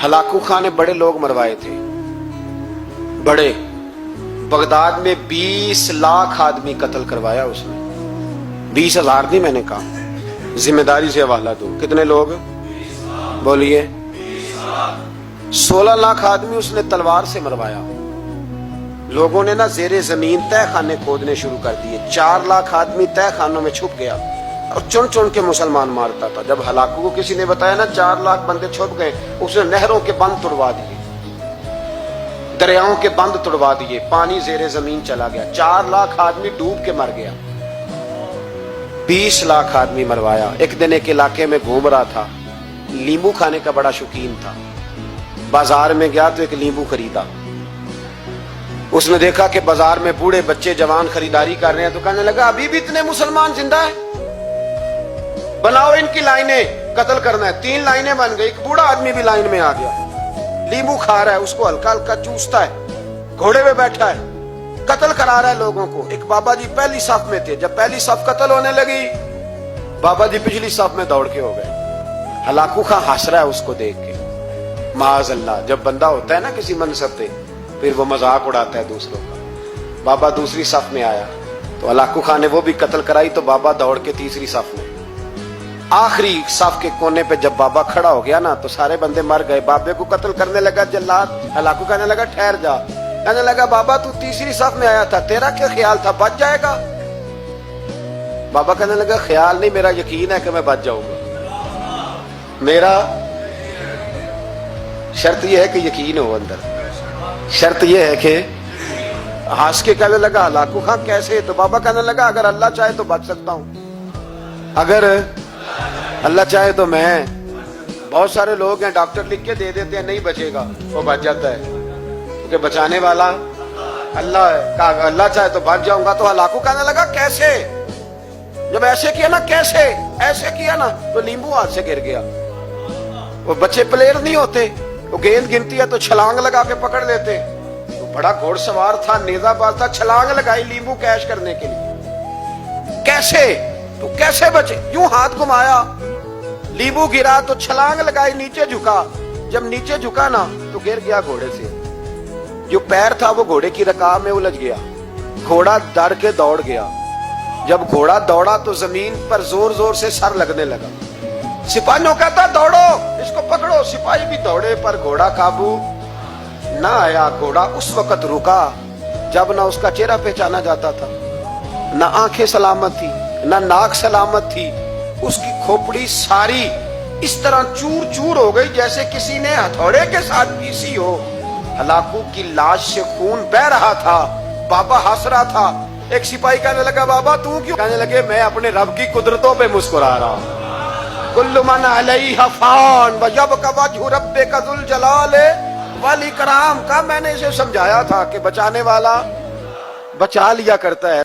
Hulagu खां ने बड़े लोग मरवाए थे, बड़े। बगदाद में 20 लाख आदमी कत्ल करवाया उसने। 20,000 नहीं मैंने कहा, जिम्मेदारी से हवाला दो। कितने लोग बोलिए? 16 लाख आदमी उसने तलवार से मरवाया। लोगों ने ना जेरे जमीन तह खाने खोदने शुरू कर दिए। 4 लाख आदमी तह खानों में छुप गया और चुन चुन के मुसलमान मारता था। जब हलाकू को किसी ने बताया ना 4 लाख बंदे छुप गए, उसने नहरों के बंद तोड़वा दिए, दरियाओं के बंद तोड़वा दिए, पानी जेरे जमीन चला गया। 4 लाख आदमी डूब के मर गया। 20 लाख आदमी मरवाया। एक दिन एक इलाके में घूम रहा था, नींबू खाने का बड़ा शौकीन था। बाजार में गया तो एक नींबू खरीदा। उसने देखा कि बाजार में बूढ़े बच्चे जवान खरीदारी कर रहे हैं, तो कहने लगा अभी भी इतने मुसलमान जिंदा है, बनाओ इनकी लाइनें, कत्ल करना है। 3 लाइनें बन गई। एक बूढ़ा आदमी भी लाइन में आ गया, नींबू खा रहा है, उसको हल्का हल्का चूसता है, घोड़े पे बैठा है, कत्ल करा रहा है लोगों को। एक बाबा जी पहली सफ में थे। जब पहली सफ कत्ल होने लगी, बाबा जी पिछली सफ में दौड़ के हो गए। हलाकू खां हंस रहा है उसको देख के। माज अल्लाह, जब बंदा होता है ना किसी मनसब पे, फिर वो मजाक उड़ाता है दूसरों का। बाबा दूसरी सफ में आया तो हलाकू खां ने वो भी कत्ल कराई, तो बाबा दौड़ के तीसरी सफ में। आखिरी सफ के कोने पे जब बाबा खड़ा हो गया ना, तो सारे बंदे मर गए। बाबे को कत्ल करने लगा जल्लाद। हलाकू कहने लगा ठहर जा। कहने लगा बाबा तू तीसरी सफ में आया था, तेरा क्या ख्याल था बच जाएगा? बाबा कहने लगा ख्याल नहीं, मेरा यकीन है कि मैं बच जाऊंगा। मेरा शर्त यह है कि यकीन हो अंदर, शर्त यह है कि हंस के कहने लगा हलाकू खां कैसे? तो बाबा कहने लगा अगर अल्लाह चाहे तो बच सकता हूं, अगर अल्लाह चाहे तो मैं। बहुत सारे लोग हैं डॉक्टर लिख के दे देते हैं नहीं बचेगा, वो बच जाता है, क्योंकि बचाने वाला अल्लाह है। अल्लाह चाहे तो बच जाऊंगा। तो हलाकू कहने लगा कैसे? जब ऐसे किया ना, कैसे ऐसे किया ना, तो नींबू हाथ से गिर गया। वो बच्चे प्लेयर नहीं होते, वो गेंद गिनती है तो छलांग लगा के पकड़ लेते। तो बड़ा घोड़सवार था, नेजाबाज था, छलांग लगाई नींबू कैश करने के लिए। कैसे? तो कैसे बचे? यूं हाथ घुमाया, नींबू गिरा तो छलांग लगाई, नीचे झुका। जब नीचे झुका ना तो गिर गया घोड़े से। जो पैर था वो घोड़े की रकाब में उलझ गया। घोड़ा डर के दौड़ गया। जब घोड़ा दौड़ा तो जमीन पर जोर जोर से सर लगने लगा। सिपाहियों कहता दौड़ो, इसको पकड़ो। सिपाही भी दौड़े पर घोड़ा काबू ना आया। घोड़ा उस वक्त रुका जब ना उसका चेहरा पहचाना जाता था, ना आंखें सलामत थी, ना नाक सलामत थी। उसकी खोपड़ी सारी इस तरह चूर चूर हो गई जैसे किसी ने हथौड़े के साथ पीसी हो। हलाकू की लाश से खून बह रहा था। बाबा हंस रहा था। एक सिपाही कहने लगा बाबा तू क्यों? कहने लगे मैं अपने रब की कुदरतों पे मुस्कुरा रहा हूं। कुल्लु मन अलैहा फान व यबका वजहु रब्बिका ज़ुल जलाल वल इकराम का मैंने इसे समझाया था कि बचाने वाला बचा लिया करता है।